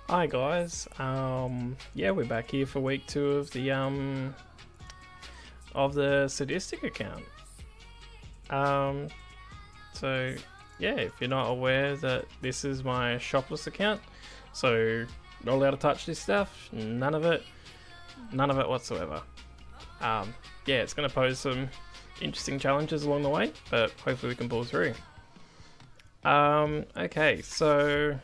Hi guys. Yeah, we're back here for week 2 of the sadistic account. Um, so yeah, if you're not aware that this is my Shopless account, so not allowed to touch this stuff. None of it whatsoever. Yeah, it's gonna pose some interesting challenges along the way, but hopefully we can pull through. Okay, so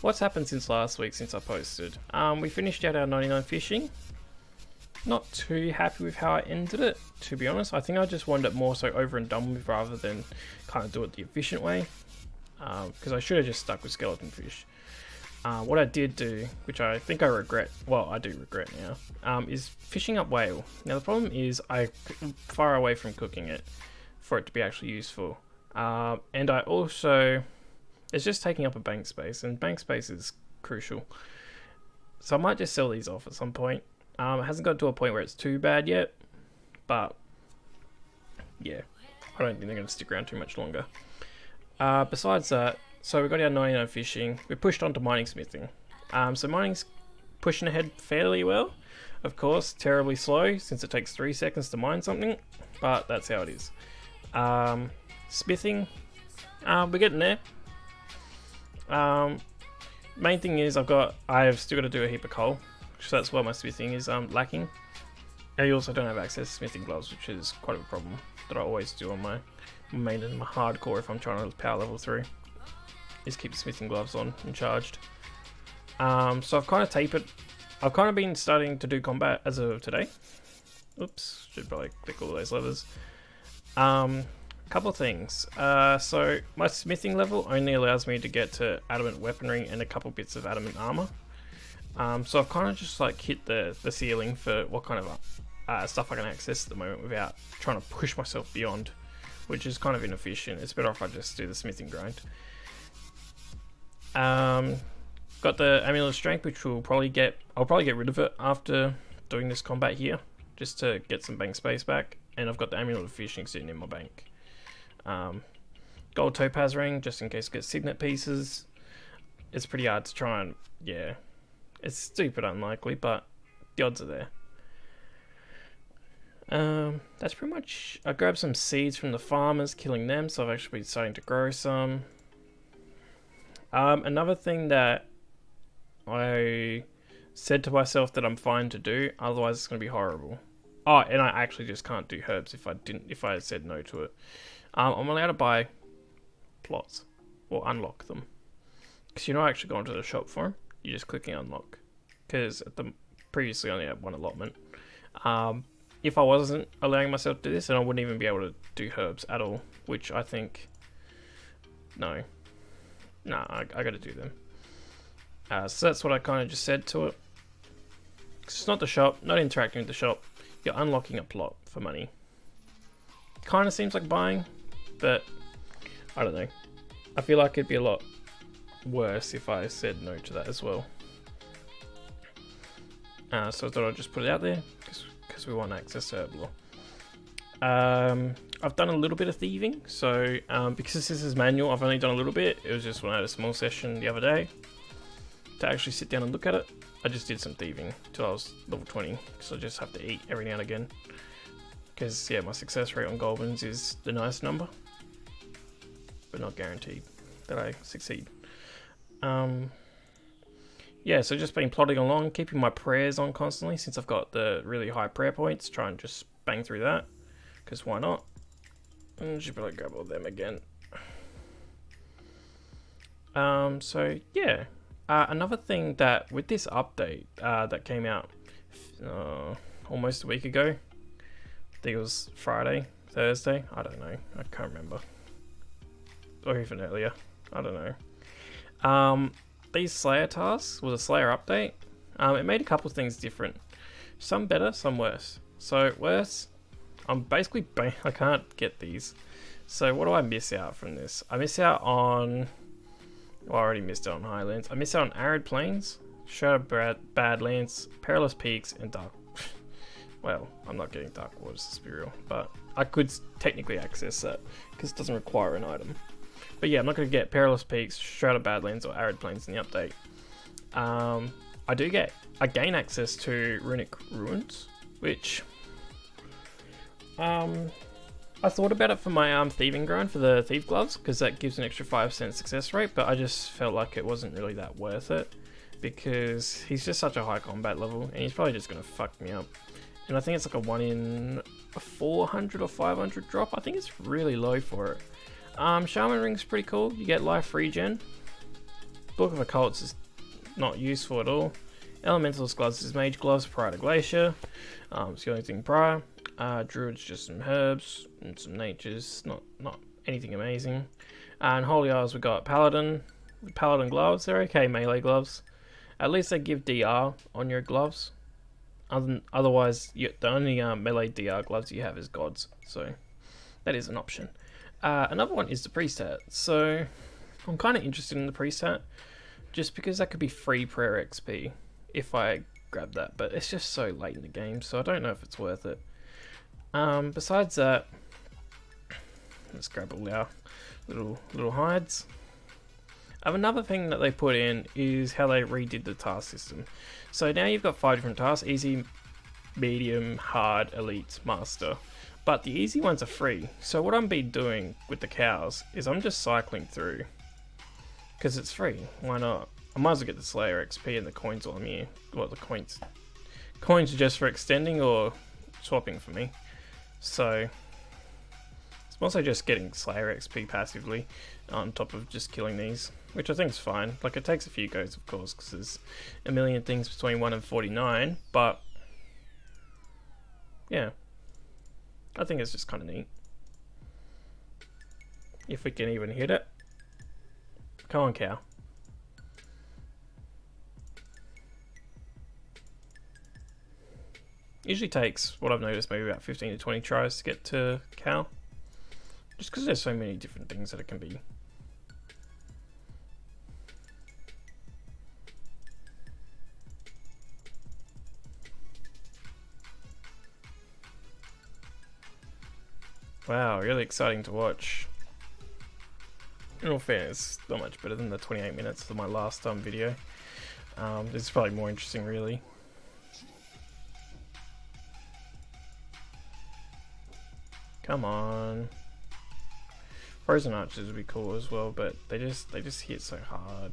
what's happened since last week since I posted? We finished out our 99 fishing. Not too happy with how I ended it, to be honest. I think I just wanted it more so over and done with rather than kind of do it the efficient way. Because I should have just stuck with skeleton fish. What I did do, which I think I regret, well, I do regret now, is fishing up whale. Now the problem is I'm far away from cooking it for it to be actually useful. And I also, it's just taking up a bank space, and bank space is crucial. So I might just sell these off at some point. It hasn't got to a point where it's too bad yet, but yeah, I don't think they're going to stick around too much longer. Besides that, so we got our 99 fishing, we pushed on to mining smithing. So mining's pushing ahead fairly well. Of course, terribly slow since it takes 3 seconds to mine something, but that's how it is. Smithing, we're getting there. Main thing is I've still got to do a heap of coal, so that's why my smithing is lacking. And you also don't have access to smithing gloves, which is quite a problem that I always do on my main and my hardcore if I'm trying to power level through. Is keep the smithing gloves on and charged. So I've kind of tapered. I've kind of been starting to do combat as of today. Oops, should probably click all those levers. Couple of things. So my smithing level only allows me to get to adamant weaponry and a couple bits of adamant armor. So I've kind of just like hit the ceiling for what kind of stuff I can access at the moment without trying to push myself beyond, which is kind of inefficient. It's better if I just do the smithing grind. Got the amulet of strength, which I'll probably get rid of it after doing this combat here, just to get some bank space back. And I've got the amulet of fishing sitting in my bank. Gold topaz ring, just in case I get signet pieces. It's pretty hard to try and, yeah, it's stupid unlikely, but the odds are there. That's pretty much. I grabbed some seeds from the farmers, killing them, so I've actually been starting to grow some. Another thing that I said to myself that I'm fine to do, otherwise it's going to be horrible. Oh, and I actually just can't do herbs if I said no to it. I'm allowed to buy plots or unlock them, because you're not actually going to the shop for them. You're just clicking unlock, because previously I only had one allotment. If I wasn't allowing myself to do this, then I wouldn't even be able to do herbs at all, which I think, no, I gotta do them. So that's what I kind of just said to it. It's not the shop, not interacting with the shop. You're unlocking a plot for money. Kind of seems like buying, but I don't know. I feel like it'd be a lot worse if I said no to that as well. So I thought I'd just put it out there because we want access to herb law. I've done a little bit of thieving, so because this is manual, I've only done a little bit. It was just when I had a small session the other day to actually sit down and look at it. I just did some thieving till I was level 20, so I just have to eat every now and again. Because yeah, my success rate on goblins is the nice number, but not guaranteed that I succeed. Yeah, so just been plodding along, keeping my prayers on constantly since I've got the really high prayer points. Try and just bang through that, because why not? And should probably grab all of them again. So yeah, another thing that with this update that came out almost a week ago, I think it was Friday, Thursday, I don't know, I can't remember, or even earlier, I don't know. These Slayer tasks was a Slayer update. It made a couple of things different, some better, some worse. So worse, I'm basically I can't get these. So what do I miss out from this? I miss out on, well, I already missed out on Highlands. I miss out on Arid Plains, Shadow Badlands, Perilous Peaks, and Dark. Well, I'm not getting Dark Waters, let's be real, but I could technically access that because it doesn't require an item. But yeah, I'm not going to get Perilous Peaks, Shrouded Badlands, or Arid Plains in the update. I gain access to runic runes, which I thought about it for my thieving grind for the thief gloves, because that gives an extra 5% success rate, but I just felt like it wasn't really that worth it, because he's just such a high combat level, and he's probably just going to fuck me up. And I think it's like a 1 in a 400 or 500 drop. I think it's really low for it. Shaman Ring's pretty cool. You get life regen. Book of Occults is not useful at all. Elemental's gloves is mage gloves prior to glacier. It's the only thing prior. Druid's just some herbs and some natures, not anything amazing. And Holy Isles we got Paladin. Paladin gloves, they're okay melee gloves. At least they give DR on your gloves. Otherwise, the only melee DR gloves you have is gods, so that is an option. Another one is the priest hat. So I'm kind of interested in the priest hat, just because that could be free prayer XP if I grab that, but it's just so late in the game, so I don't know if it's worth it. Besides that, let's grab all our little hides. Another thing that they put in is how they redid the task system. So now you've got 5 different tasks: easy, medium, hard, elite, master. But the easy ones are free. So what I'm been doing with the cows is I'm just cycling through, because it's free. Why not? I might as well get the Slayer XP and the coins while I'm here. Well, the coins are just for extending or swapping for me. So I'm also just getting Slayer XP passively on top of just killing these, which I think is fine. Like, it takes a few goes, of course, because there's a million things between 1 and 49, but yeah, I think it's just kind of neat. If we can even hit it. Come on, cow. Usually takes, what I've noticed, maybe about 15 to 20 tries to get to cow. Just because there's so many different things that it can be. Wow, really exciting to watch. In all fairness, not much better than the 28 minutes of my last video. This is probably more interesting, really. Come on. Frozen Archers would be cool as well, but they just hit so hard.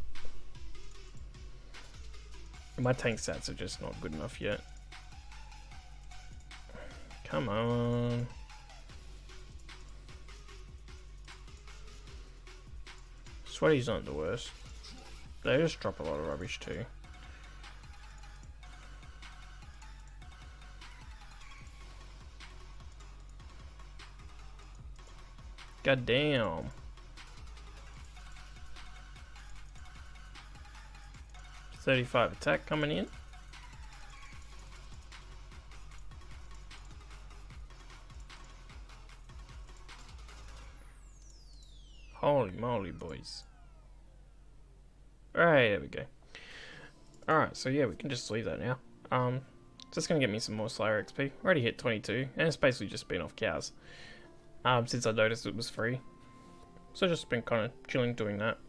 And my tank stats are just not good enough yet. Come on. Sweaty's not the worst. They just drop a lot of rubbish too. God damn. $35 attack coming in. Holy moly, boys. Alright, there we go. Alright, so yeah, we can just leave that now. Just gonna get me some more Slayer XP. Already hit 22, and it's basically just been off cows. Since I noticed it was free. So just been kind of chilling doing that.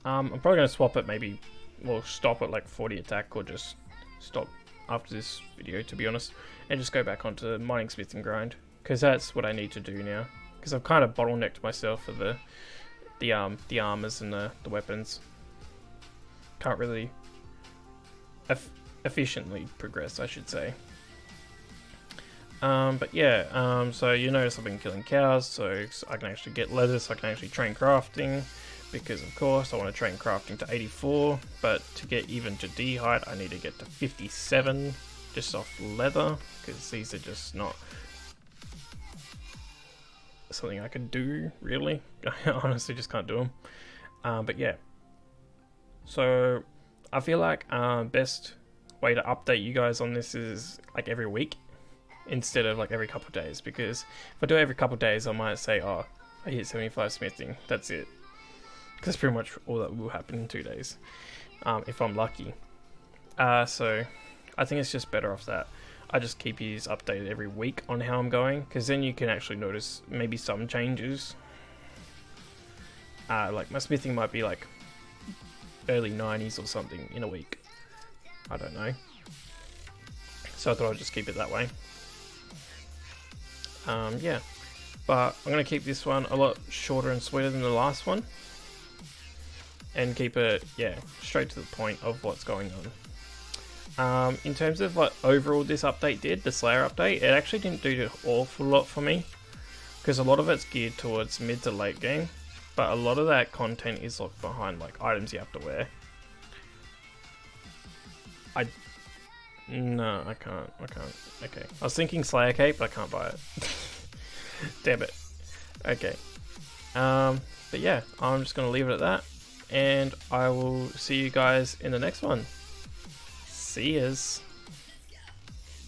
I'm probably going to swap it, maybe, well, stop at like 40 attack, or just stop after this video, to be honest, and just go back onto mining, smith and grind, because that's what I need to do now, because I've kind of bottlenecked myself for the armors and the weapons. Can't really efficiently progress, I should say. But yeah, so you notice I've been killing cows, so I can actually get leather, so I can actually train crafting, because of course I want to train crafting to 84, but to get even to D height I need to get to 57 just off leather, because these are just not something I can do, really. I honestly just can't do them. But yeah, so I feel like best way to update you guys on this is like every week, instead of like every couple of days, because if I do it every couple of days I might say, oh, I hit 75 smithing, that's it. That's pretty much all that will happen in 2 days, if I'm lucky. So I think it's just better off that I just keep you updated every week on how I'm going, because then you can actually notice maybe some changes. Like my smithing might be like early 90s or something in a week, I don't know. So I thought I'd just keep it that way. Yeah, but I'm going to keep this one a lot shorter and sweeter than the last one. And keep it, yeah, straight to the point of what's going on. In terms of what overall this update did, the Slayer update, it actually didn't do an awful lot for me. Because a lot of it's geared towards mid to late game. But a lot of that content is locked behind like items you have to wear. No, I can't. Okay. I was thinking Slayer Cape, but I can't buy it. Damn it. Okay. But yeah, I'm just going to leave it at that. And I will see you guys in the next one. See yas.